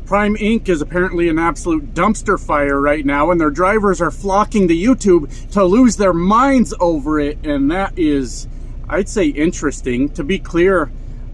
Prime Inc. is apparently an absolute dumpster fire right now, and their drivers are flocking to YouTube to lose their minds over it, and that is, I'd say, interesting. To be clear,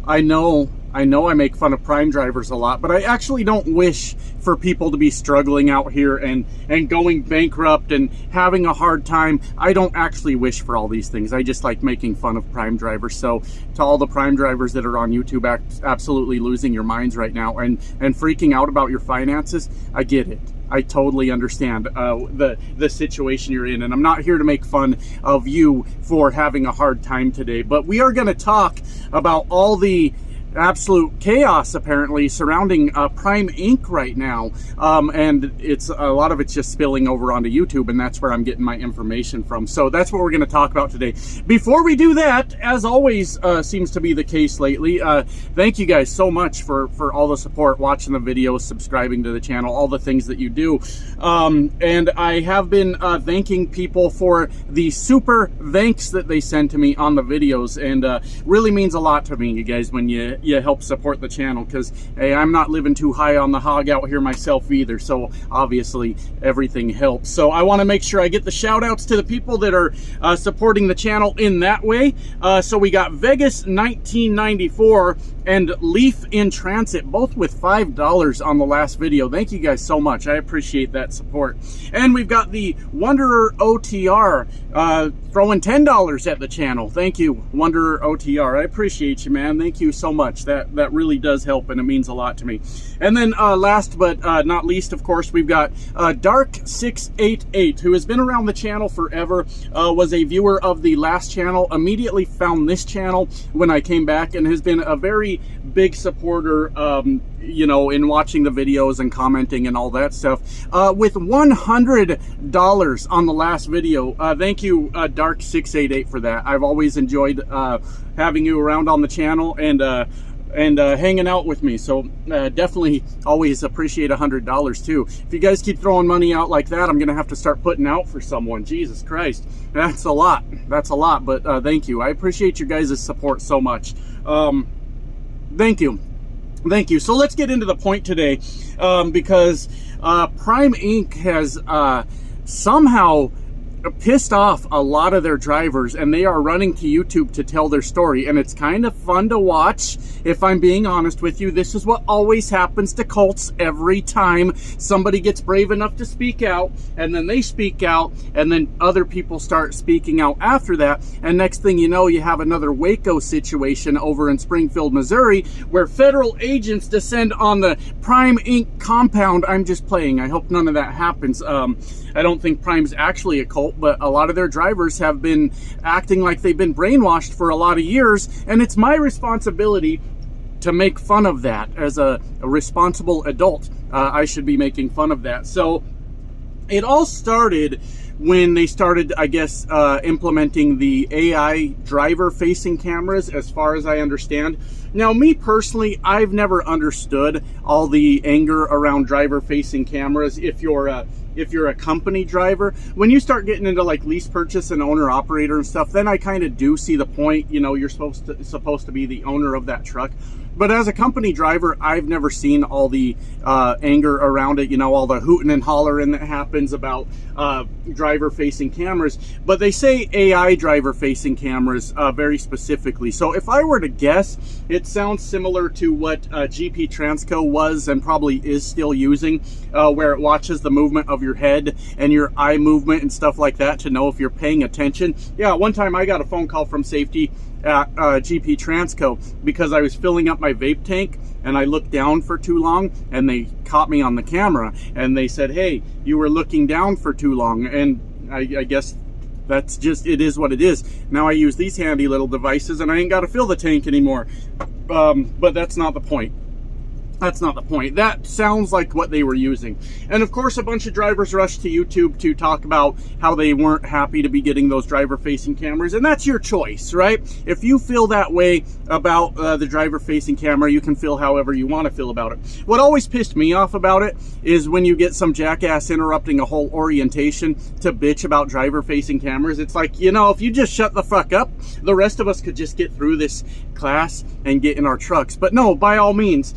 I know I make fun of Prime drivers a lot, but I actually don't wish for people to be struggling out here and going bankrupt and having a hard time. I don't actually wish for all these things. I just like making fun of Prime drivers. So to all the Prime drivers that are on YouTube absolutely losing your minds right now and freaking out about your finances, I get it. I totally understand the situation you're in, and I'm not here to make fun of you for having a hard time today, but we are going to talk about all the absolute chaos apparently surrounding Prime Inc. right now, and it's a lot of it's just spilling over onto YouTube, and that's where I'm getting my information from. So that's what we're going to talk about today. Before we do that, as always seems to be the case lately, thank you guys so much for all the support, watching the videos, subscribing to the channel, all the things that you do, and I have been thanking people for the super thanks that they send to me on the videos, and really means a lot to me, you guys, when you help support the channel, because hey, I'm not living too high on the hog out here myself either, so obviously everything helps. So I want to make sure I get the shout outs to the people that are supporting the channel in that way. So we got Vegas 1994 and Leaf in Transit, both with $5 on the last video. Thank you guys so much. I appreciate that support. And we've got the Wanderer OTR throwing $10 at the channel. Thank you, Wanderer OTR. I appreciate you, man. Thank you so much. That really does help, and it means a lot to me. And then last but not least, of course, we've got Dark688, who has been around the channel forever, was a viewer of the last channel, immediately found this channel when I came back, and has been a very big supporter, you know, in watching the videos and commenting and all that stuff, with $100 on the last video. Thank you, Dark688, for that. I've always enjoyed having you around on the channel and hanging out with me, so definitely always appreciate $100 too. If you guys keep throwing money out like that, I'm gonna have to start putting out for someone. Jesus Christ, that's a lot. That's a lot, but thank you. I appreciate your guys' support so much. Thank you. Thank you. So let's get into the point today, because Prime Inc. has somehow pissed off a lot of their drivers, and they are running to YouTube to tell their story, and it's kind of fun to watch. If I'm being honest with you, this is what always happens to cults every time somebody gets brave enough to speak out, and then they speak out, and then other people start speaking out after that, and next thing you know, you have another Waco situation over in Springfield, Missouri, where federal agents descend on the Prime Inc. compound. I'm just playing. I hope none of that happens. I don't think Prime's actually a cult, but a lot of their drivers have been acting like they've been brainwashed for a lot of years, and it's my responsibility to make fun of that. As a responsible adult, I should be making fun of that. So it all started when they started, I guess, implementing the AI driver-facing cameras, as far as I understand. Now, me personally, I've never understood all the anger around driver-facing cameras. If you're a company driver, when you start getting into like lease purchase and owner operator and stuff, then I kind of do see the point. You know, you're supposed to be the owner of that truck. But as a company driver, I've never seen all the anger around it, you know, all the hooting and hollering that happens about driver-facing cameras. But they say AI driver-facing cameras very specifically. So if I were to guess, it sounds similar to what GP Transco was and probably is still using, where it watches the movement of your head and your eye movement and stuff like that to know if you're paying attention. Yeah, one time I got a phone call from safety at GP Transco because I was filling up my vape tank and I looked down for too long, and they caught me on the camera, and they said, hey, you were looking down for too long. And I guess that's just, it is what it is. Now I use these handy little devices and I ain't got to fill the tank anymore. But that's not the point. That's not the point. That sounds like what they were using. And of course, a bunch of drivers rushed to YouTube to talk about how they weren't happy to be getting those driver-facing cameras. And that's your choice, right? If you feel that way about the driver-facing camera, you can feel however you want to feel about it. What always pissed me off about it is when you get some jackass interrupting a whole orientation to bitch about driver-facing cameras. It's like, you know, if you just shut the fuck up, the rest of us could just get through this class and get in our trucks. But no, by all means,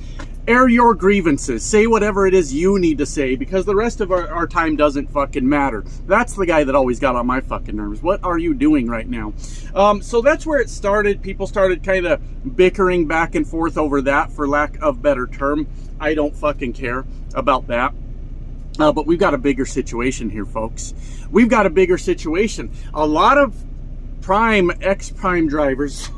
air your grievances. Say whatever it is you need to say, because the rest of our time doesn't fucking matter. That's the guy that always got on my fucking nerves. What are you doing right now? So that's where it started. People started kind of bickering back and forth over that, for lack of better term. I don't fucking care about that. But we've got a bigger situation here, folks. We've got a bigger situation. A lot of prime, ex-prime drivers,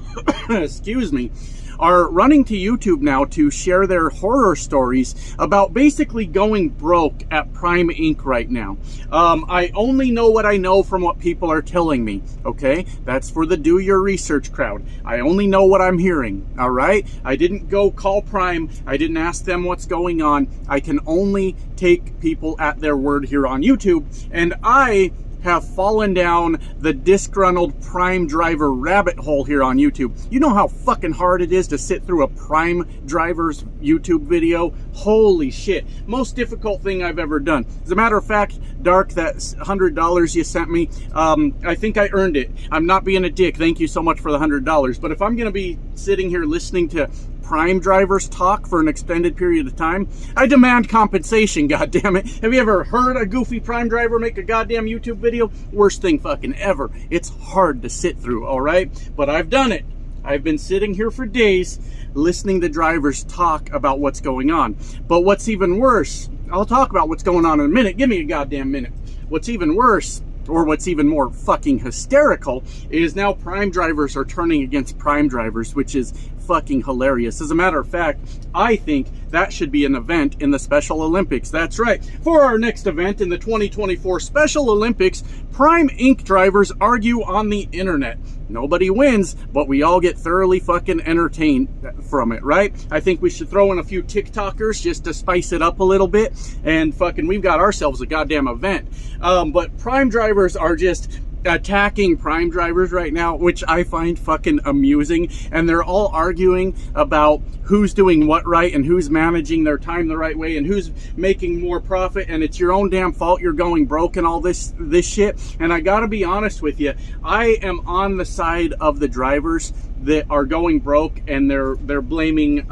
excuse me, are running to YouTube now to share their horror stories about basically going broke at Prime Inc. right now. I only know what I know from what people are telling me, okay? That's for the do your research crowd. I only know what I'm hearing, all right? I didn't go call Prime. I didn't ask them what's going on. I can only take people at their word here on YouTube, and I have fallen down the disgruntled prime driver rabbit hole here on YouTube. You know how fucking hard it is to sit through a prime driver's YouTube video? Holy shit. Most difficult thing I've ever done. As a matter of fact, Dark, that $100 you sent me, I think I earned it. I'm not being a dick. Thank you so much for the $100. But if I'm going to be sitting here listening to prime drivers talk for an extended period of time, I demand compensation, goddammit. Have you ever heard a goofy prime driver make a goddamn YouTube video? Worst thing fucking ever. It's hard to sit through, all right? But I've done it. I've been sitting here for days listening to drivers talk about what's going on. But what's even worse, I'll talk about what's going on in a minute. Give me a goddamn minute. What's even worse, or what's even more fucking hysterical, is now prime drivers are turning against prime drivers, which is fucking hilarious. As a matter of fact, I think that should be an event in the Special Olympics. That's right. For our next event in the 2024 Special Olympics, Prime Inc. drivers argue on the internet. Nobody wins, but we all get thoroughly fucking entertained from it, right? I think we should throw in a few TikTokers just to spice it up a little bit, and fucking we've got ourselves a goddamn event. But prime drivers are just attacking prime drivers right now, which I find fucking amusing, and they're all arguing about who's doing what right and who's managing their time the right way and who's making more profit, and it's your own damn fault you're going broke and all this shit. And I gotta be honest with you, I am on the side of the drivers that are going broke, and they're blaming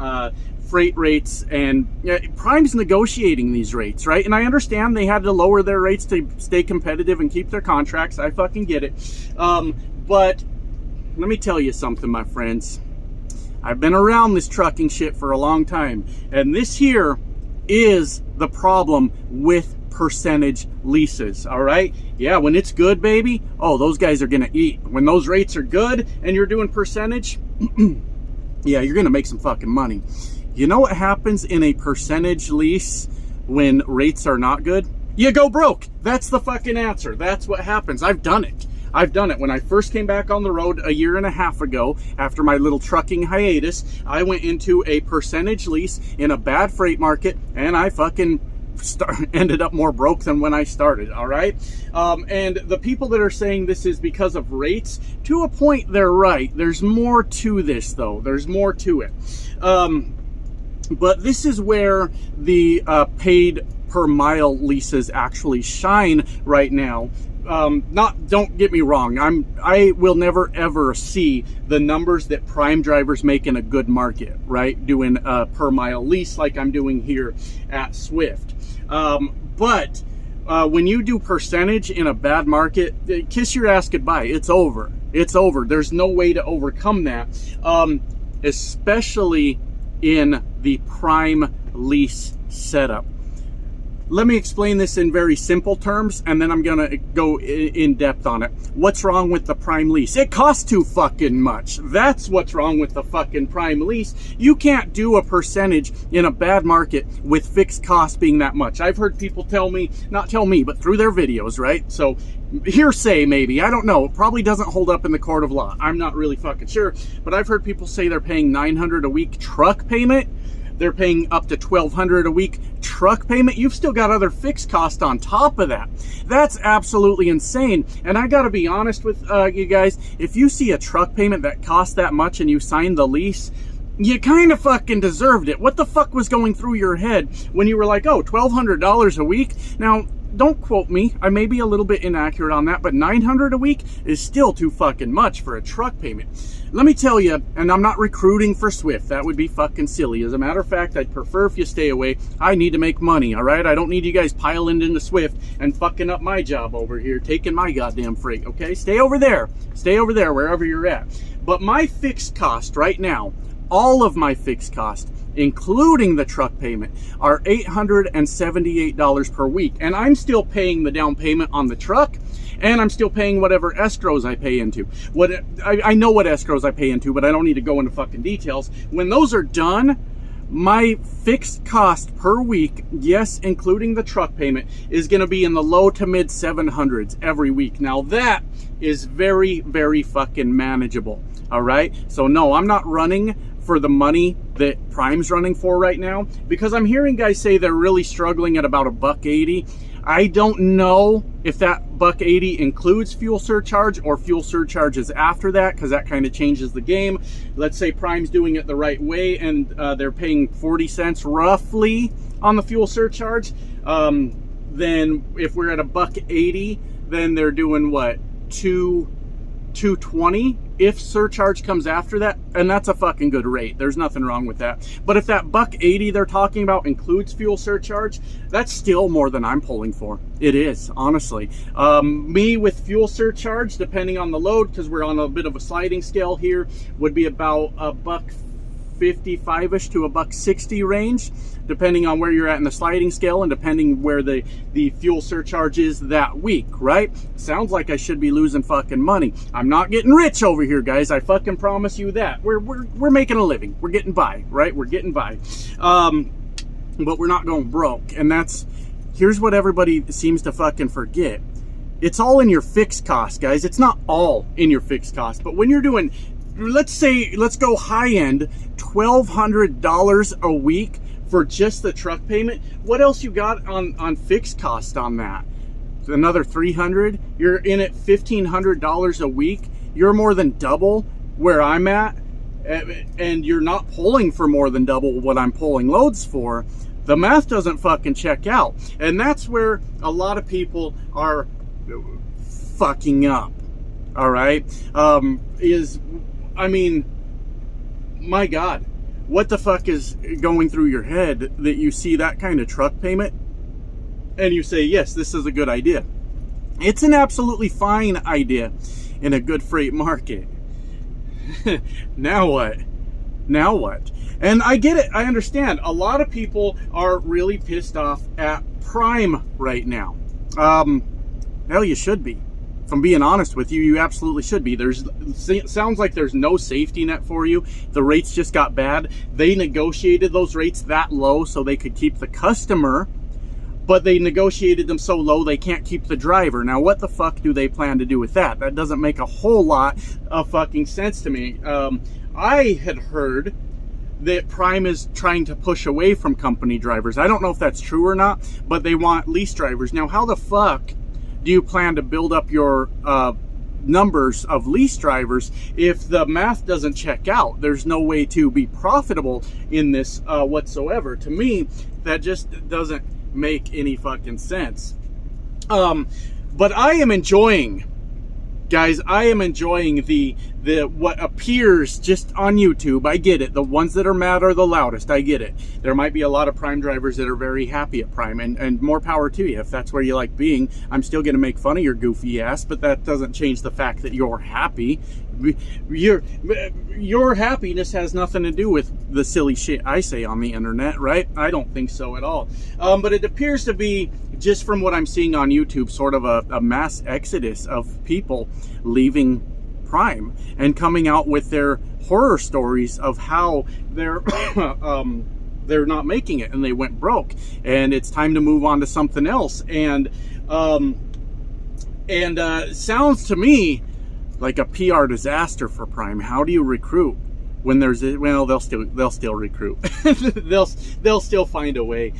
freight rates, and Prime's negotiating these rates, right? And I understand they had to lower their rates to stay competitive and keep their contracts. I fucking get it. But let me tell you something, my friends. I've been around this trucking shit for a long time, and this here is the problem with percentage leases, all right? Yeah, when it's good, baby, oh, those guys are gonna eat. When those rates are good and you're doing percentage, yeah, you're gonna make some fucking money. You know what happens in a percentage lease when rates are not good? You go broke. That's the fucking answer. That's what happens. I've done it. I've done it. When I first came back on the road a year and a half ago, after my little trucking hiatus, I went into a percentage lease in a bad freight market, and I fucking ended up more broke than when I started, all right? And the people that are saying this is because of rates, to a point, they're right. There's more to this, though. There's more to it. But this is where the paid per mile leases actually shine right now. Don't get me wrong, I will never ever see the numbers that prime drivers make in a good market, right? Doing a per mile lease like I'm doing here at Swift. But when you do percentage in a bad market, kiss your ass goodbye. It's over. It's over. There's no way to overcome that, especially in the prime lease setup. Let me explain this in very simple terms, and then I'm gonna go in depth on it. What's wrong with the prime lease? It costs too fucking much. That's what's wrong with the fucking prime lease. You can't do a percentage in a bad market with fixed costs being that much. I've heard people tell me, not tell me, but through their videos, right? So hearsay maybe, I don't know. It probably doesn't hold up in the court of law. I'm not really fucking sure, but I've heard people say they're paying $900 a week truck payment. They're paying up to $1,200 a week truck payment. You've still got other fixed costs on top of that. That's absolutely insane. And I gotta be honest with you guys, if you see a truck payment that costs that much and you sign the lease, you kind of fucking deserved it. What the fuck was going through your head when you were like, oh, $1,200 a week? Now, don't quote me. I may be a little bit inaccurate on that, but $900 a week is still too fucking much for a truck payment. Let me tell you, and I'm not recruiting for Swift. That would be fucking silly. As a matter of fact, I'd prefer if you stay away. I need to make money, all right? I don't need you guys piling into Swift and fucking up my job over here, taking my goddamn freight, okay? Stay over there. Stay over there, wherever you're at. But my fixed cost right now, all of my fixed cost, including the truck payment, are $878 per week. And I'm still paying the down payment on the truck, and I'm still paying whatever escrows I pay into. I know what escrows I pay into, but I don't need to go into fucking details. When those are done, my fixed cost per week, yes, including the truck payment, is going to be in the low to mid 700s every week. Now that is very, very fucking manageable. All right. So no, I'm not running for the money that Prime's running for right now, because I'm hearing guys say they're really struggling at about $1.80. I don't know if that $1.80 includes fuel surcharge or fuel surcharges after that, because that kind of changes the game. Let's say Prime's doing it the right way and they're paying 40 cents roughly on the fuel surcharge. Then if we're at $1.80, then they're doing what, $2.20 if surcharge comes after that, and that's a fucking good rate. There's nothing wrong with that. But if that $1.80 they're talking about includes fuel surcharge, that's still more than I'm pulling for. It is, honestly. Me with fuel surcharge, depending on the load, because we're on a bit of a sliding scale here, would be about $1.55-ish to $1.60 range, depending on where you're at in the sliding scale and depending where the fuel surcharge is that week, right? Sounds like I should be losing fucking money. I'm not getting rich over here, guys. I fucking promise you that. We're making a living. We're getting by, right? We're getting by. But we're not going broke. And here's what everybody seems to fucking forget. It's all in your fixed cost, guys. It's not all in your fixed cost, but when you're doing, let's go high end, $1,200 a week for just the truck payment. What else you got on fixed cost on that? Another $300. You're in at $1,500 a week. You're more than double where I'm at, and you're not pulling for more than double what I'm pulling loads for. The math doesn't fucking check out, and that's where a lot of people are fucking up. All right, I mean, my God, what the fuck is going through your head that you see that kind of truck payment and you say, yes, this is a good idea? It's an absolutely fine idea in a good freight market. Now what? Now what? And I get it. I understand. A lot of people are really pissed off at Prime right now. Hell, you should be. If I'm being honest with you, you absolutely should be. It sounds like there's no safety net for you. The rates just got bad. They negotiated those rates that low so they could keep the customer, but they negotiated them so low they can't keep the driver. Now, what the fuck do they plan to do with that? That doesn't make a whole lot of fucking sense to me. I had heard that Prime is trying to push away from company drivers. I don't know if that's true or not, but they want lease drivers. Now, how the fuck do you plan to build up your numbers of lease drivers if the math doesn't check out? There's no way to be profitable in this whatsoever. To me, that just doesn't make any fucking sense. But I am enjoying, guys, I am enjoying the what appears just on YouTube. I get it. The ones that are mad are the loudest. I get it. There might be a lot of Prime drivers that are very happy at Prime, and more power to you if that's where you like being. I'm still going to make fun of your goofy ass, but that doesn't change the fact that you're happy. Your happiness has nothing to do with the silly shit I say on the internet, right? I don't think so at all. But it appears to be, just from what I'm seeing on YouTube, sort of a mass exodus of people leaving Prime and coming out with their horror stories of how they're not making it and they went broke and it's time to move on to something else. And sounds to me like a PR disaster for Prime. How do you recruit when there's they'll still recruit. they'll still find a way,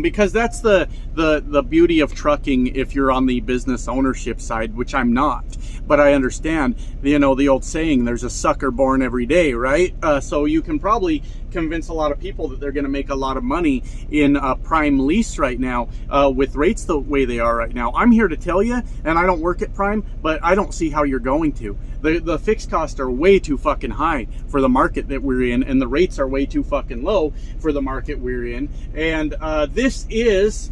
because that's the beauty of trucking. If you're on the business ownership side, which I'm not, but I understand, you know, the old saying, there's a sucker born every day, right? So you can probably convince a lot of people that they're going to make a lot of money in prime lease right now with rates the way they are right now. I'm here to tell you, and I don't work at prime, but I don't see how you're going to. The fixed costs are way too fucking high for the market that we're in, and the rates are way too fucking low for the market we're in. And this is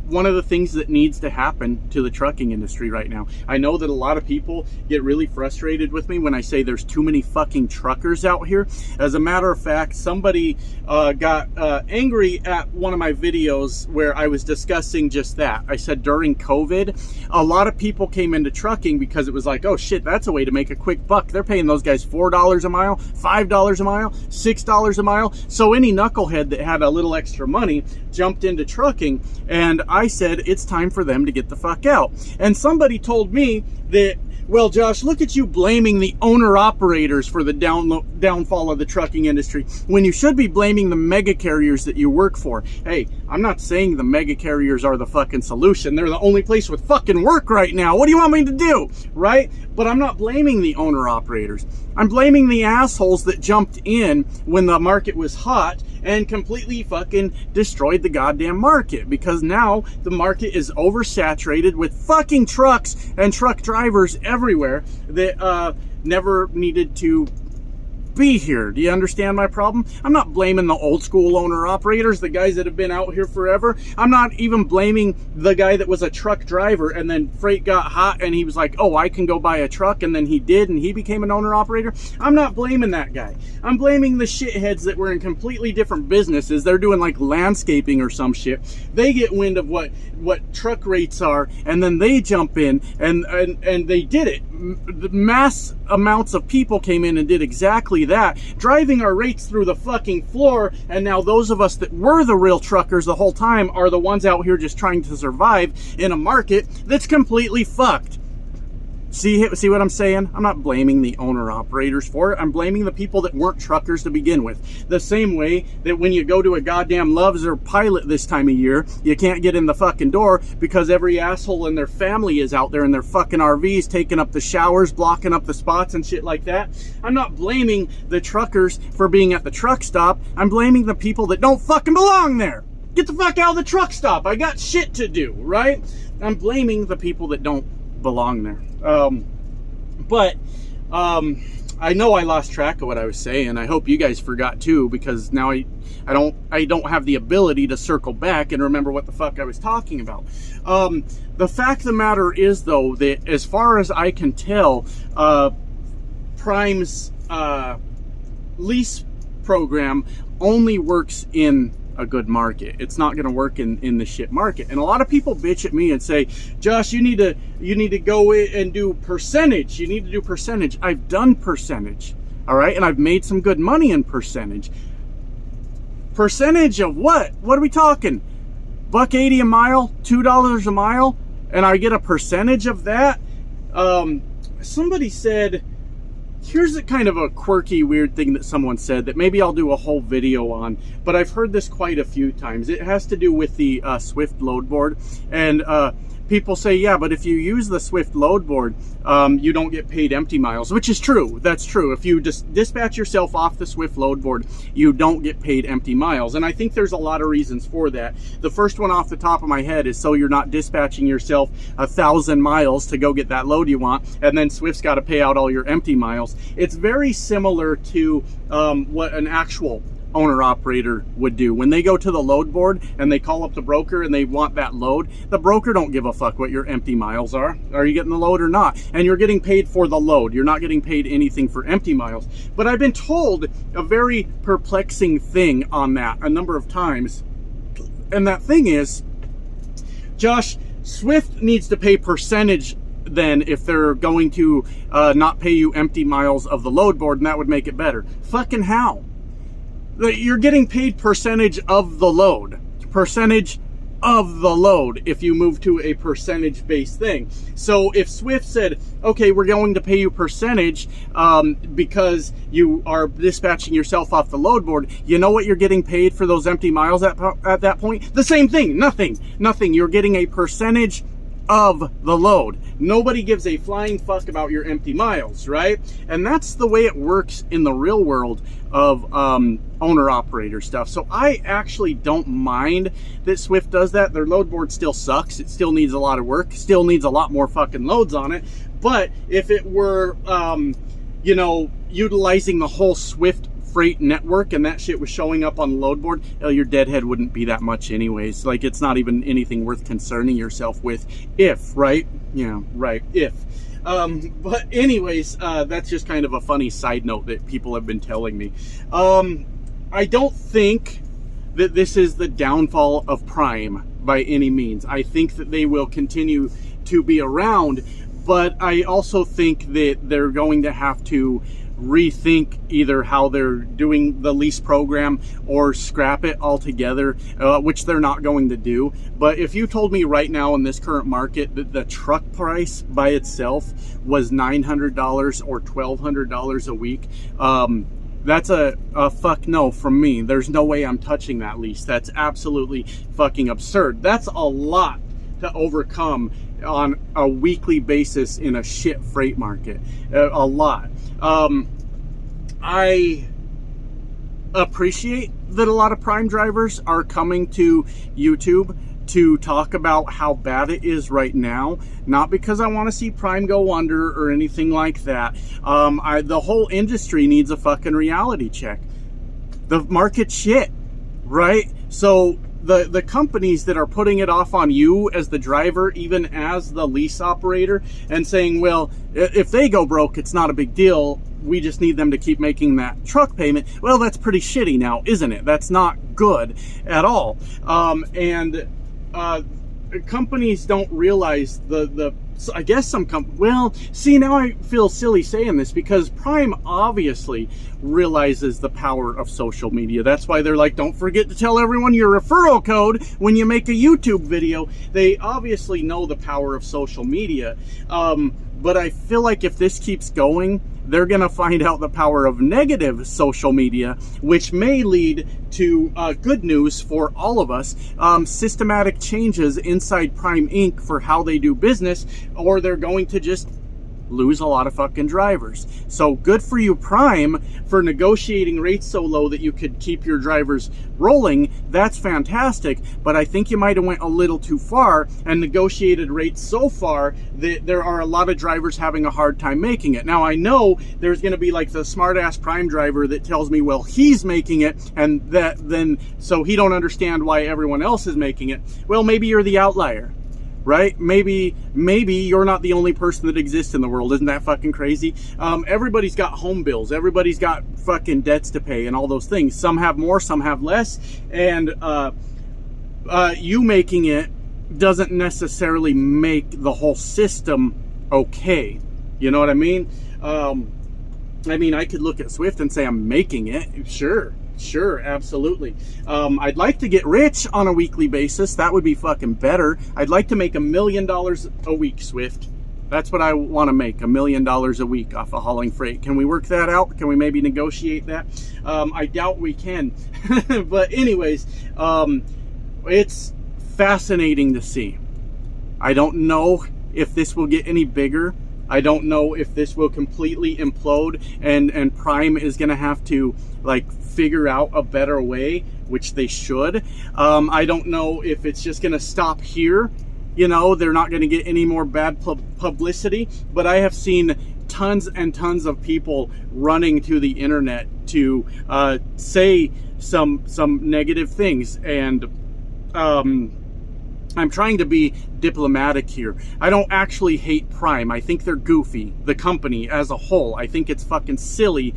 one of the things that needs to happen to the trucking industry right now. I know that a lot of people get really frustrated with me when I say there's too many fucking truckers out here. As a matter of fact, somebody got angry at one of my videos where I was discussing just that. I said during COVID, a lot of people came into trucking because it was like, oh shit, that's a way to make a quick buck. They're paying those guys $4 a mile, $5 a mile, $6 a mile. So any knucklehead that had a little extra money jumped into trucking, and I said it's time for them to get the fuck out. And somebody told me that, well, Josh, look at you blaming the owner-operators for the downfall of the trucking industry when you should be blaming the mega carriers that you work for. Hey, I'm not saying the mega carriers are the fucking solution. They're the only place with fucking work right now. What do you want me to do, right? But I'm not blaming the owner-operators. I'm blaming the assholes that jumped in when the market was hot and completely fucking destroyed the goddamn market, because now the market is oversaturated with fucking trucks and truck drivers everywhere that never needed to be here. Do you understand my problem? I'm not blaming the old school owner operators, the guys that have been out here forever. I'm not even blaming the guy that was a truck driver and then freight got hot and he was like, oh, I can go buy a truck, and then he did and he became an owner operator. I'm not blaming that guy. I'm blaming the shitheads that were in completely different businesses. They're doing like landscaping or some shit. They get wind of what truck rates are, and then they jump in and they did it. Mass amounts of people came in and did exactly that, driving our rates through the fucking floor. And now those of us that were the real truckers the whole time are the ones out here just trying to survive in a market that's completely fucked. See what I'm saying? I'm not blaming the owner-operators for it. I'm blaming the people that weren't truckers to begin with. The same way that when you go to a goddamn Love's or Pilot this time of year, you can't get in the fucking door because every asshole and their family is out there in their fucking RVs taking up the showers, blocking up the spots and shit like that. I'm not blaming the truckers for being at the truck stop. I'm blaming the people that don't fucking belong there. Get the fuck out of the truck stop. I got shit to do, right? I'm blaming the people that don't belong there. But I know I lost track of what I was saying. I hope you guys forgot too, because now I don't have the ability to circle back and remember what the fuck I was talking about. The fact of the matter is, though, that as far as I can tell, Prime's lease program only works in a good market. It's not going to work in the shit market. And a lot of people bitch at me and say, Josh, you need to go in and do percentage. You need to do percentage. I've done percentage, all right, and I've made some good money in percentage. Percentage of what? What are we talking? $1.80 a mile, $2 a mile, and I get a percentage of that. Somebody said, here's a kind of a quirky, weird thing that someone said that maybe I'll do a whole video on, but I've heard this quite a few times. It has to do with the Swift load board, and people say, yeah, but if you use the Swift load board, you don't get paid empty miles, which is true. That's true. If you just dispatch yourself off the Swift load board, you don't get paid empty miles. And I think there's a lot of reasons for that. The first one off the top of my head is so you're not dispatching yourself 1,000 miles to go get that load you want, and then Swift's got to pay out all your empty miles. It's very similar to what an actual owner-operator would do. When they go to the load board and they call up the broker and they want that load, the broker don't give a fuck what your empty miles are. Are you getting the load or not? And you're getting paid for the load. You're not getting paid anything for empty miles. But I've been told a very perplexing thing on that a number of times. And that thing is, Josh, Swift needs to pay percentage then if they're going to not pay you empty miles of the load board, and that would make it better. Fucking how? You're getting paid percentage of the load. Percentage of the load if you move to a percentage-based thing. So if Swift said, okay, we're going to pay you percentage because you are dispatching yourself off the load board, you know what you're getting paid for those empty miles at that point? The same thing. Nothing. You're getting a percentage of the load. Nobody gives a flying fuck about your empty miles, right? And that's the way it works in the real world of owner-operator stuff. So I actually don't mind that Swift does that. Their load board still sucks. It still needs a lot of work. Still needs a lot more fucking loads on it. But if it were, you know, utilizing the whole Swift freight network and that shit was showing up on the load board, your deadhead wouldn't be that much anyways. Like, it's not even anything worth concerning yourself with if, right? Yeah, right, if. But anyways, that's just kind of a funny side note that people have been telling me. I don't think that this is the downfall of Prime by any means. I think that they will continue to be around, but I also think that they're going to have to rethink either how they're doing the lease program or scrap it altogether, which they're not going to do. But if you told me right now in this current market that the truck price by itself was $900 or $1,200 a week, that's a fuck no from me. There's no way I'm touching that lease. That's absolutely fucking absurd. That's a lot to overcome on a weekly basis in a shit freight market. A lot. I appreciate that a lot of Prime drivers are coming to YouTube to talk about how bad it is right now. Not because I want to see Prime go under or anything like that. The whole industry needs a fucking reality check. The market's shit, right? So the companies that are putting it off on you as the driver, even as the lease operator, and saying, well, if they go broke, it's not a big deal. We just need them to keep making that truck payment. Well, that's pretty shitty now, isn't it? That's not good at all. Companies don't realize I guess some well, see, now I feel silly saying this because Prime obviously realizes the power of social media. That's why they're like, don't forget to tell everyone your referral code when you make a YouTube video. They obviously know the power of social media. But I feel like if this keeps going, they're going to find out the power of negative social media, which may lead to good news for all of us, systematic changes inside Prime Inc. for how they do business, or they're going to just lose a lot of fucking drivers. So good for you, Prime, for negotiating rates so low that you could keep your drivers rolling. That's fantastic, but I think you might have went a little too far and negotiated rates so far that there are a lot of drivers having a hard time making it. Now, I know there's going to be like the smart-ass Prime driver that tells me, well, he's making it, and that then so he don't understand why everyone else is making it. Well, maybe you're the outlier, right? Maybe you're not the only person that exists in the world. Isn't that fucking crazy? Everybody's got home bills. Everybody's got fucking debts to pay and all those things. Some have more, some have less. And you making it doesn't necessarily make the whole system okay. You know what I mean? I could look at Swift and say I'm making it. Sure, absolutely. I'd like to get rich on a weekly basis. That would be fucking better. I'd like to make $1 million a week, Swift. That's what I want to make, $1 million a week off of hauling freight. Can we work that out? Can we maybe negotiate that? I doubt we can. But anyways, it's fascinating to see. I don't know if this will get any bigger. I don't know if this will completely implode and Prime is going to have to like figure out a better way, which they should. I don't know if it's just going to stop here. You know, they're not going to get any more bad publicity, but I have seen tons and tons of people running to the internet to say some negative things, and I'm trying to be diplomatic here. I don't actually hate Prime. I think they're goofy, the company as a whole. I think it's fucking silly,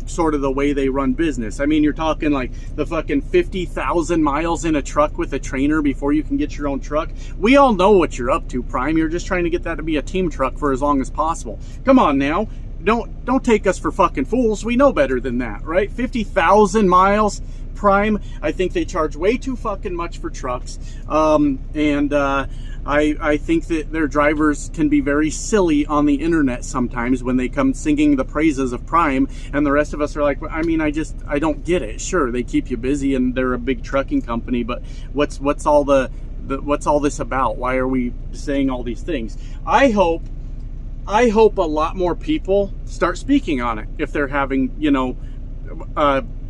sort of the way they run business. I mean, you're talking like the fucking 50,000 miles in a truck with a trainer before you can get your own truck. We all know what you're up to, Prime. You're just trying to get that to be a team truck for as long as possible. Come on now. Don't take us for fucking fools. We know better than that, right? 50,000 miles. Prime, I think they charge way too fucking much for trucks, I think that their drivers can be very silly on the internet sometimes when they come singing the praises of Prime, and the rest of us are like, I mean, I don't get it. Sure, they keep you busy and they're a big trucking company, but what's all the what's all this about? Why are we saying all these things? I hope a lot more people start speaking on it if they're having, you know,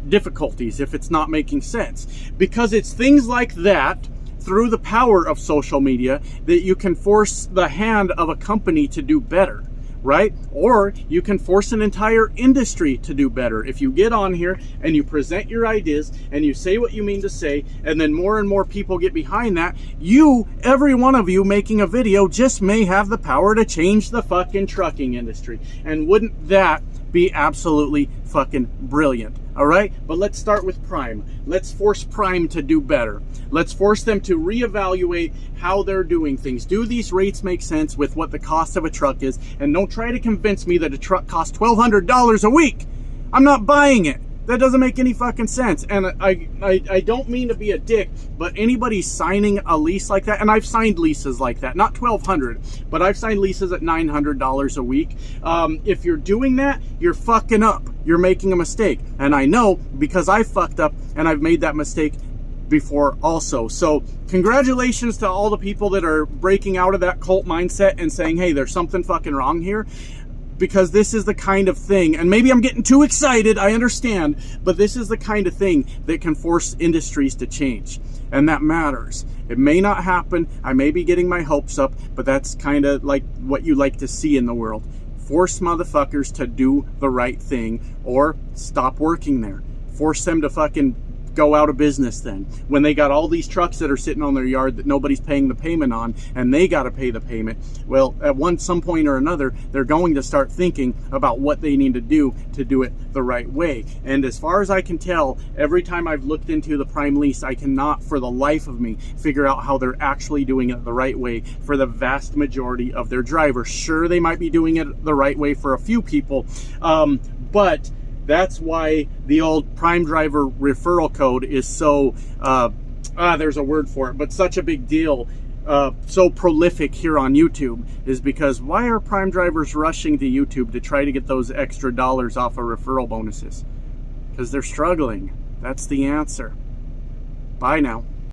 difficulties, if it's not making sense, because it's things like that, through the power of social media, that you can force the hand of a company to do better, right? Or you can force an entire industry to do better. If you get on here and you present your ideas and you say what you mean to say, and then more and more people get behind that, every one of you making a video just may have the power to change the fucking trucking industry. And wouldn't that be absolutely fucking brilliant? All right, but let's start with Prime. Let's force Prime to do better. Let's force them to reevaluate how they're doing things. Do these rates make sense with what the cost of a truck is? And don't try to convince me that a truck costs $1,200 a week. I'm not buying it. That doesn't make any fucking sense. And I don't mean to be a dick, but anybody signing a lease like that, and I've signed leases like that, not $1,200, but I've signed leases at $900 a week. If you're doing that, you're fucking up. You're making a mistake. And I know, because I fucked up and I've made that mistake before also. So congratulations to all the people that are breaking out of that cult mindset and saying, hey, there's something fucking wrong here. Because this is the kind of thing, and maybe I'm getting too excited, I understand, but this is the kind of thing that can force industries to change. And that matters. It may not happen, I may be getting my hopes up, but that's kind of like what you like to see in the world. Force motherfuckers to do the right thing, or stop working there. Force them to fucking go out of business then. When they got all these trucks that are sitting on their yard that nobody's paying the payment on, and they got to pay the payment, well, at some point or another, they're going to start thinking about what they need to do it the right way. And as far as I can tell, every time I've looked into the Prime lease, I cannot for the life of me figure out how they're actually doing it the right way for the vast majority of their drivers. Sure, they might be doing it the right way for a few people, but that's why the old Prime driver referral code is so, there's a word for it, but such a big deal, so prolific here on YouTube, is because why are Prime drivers rushing to YouTube to try to get those extra dollars off of referral bonuses? Because they're struggling. That's the answer. Bye now.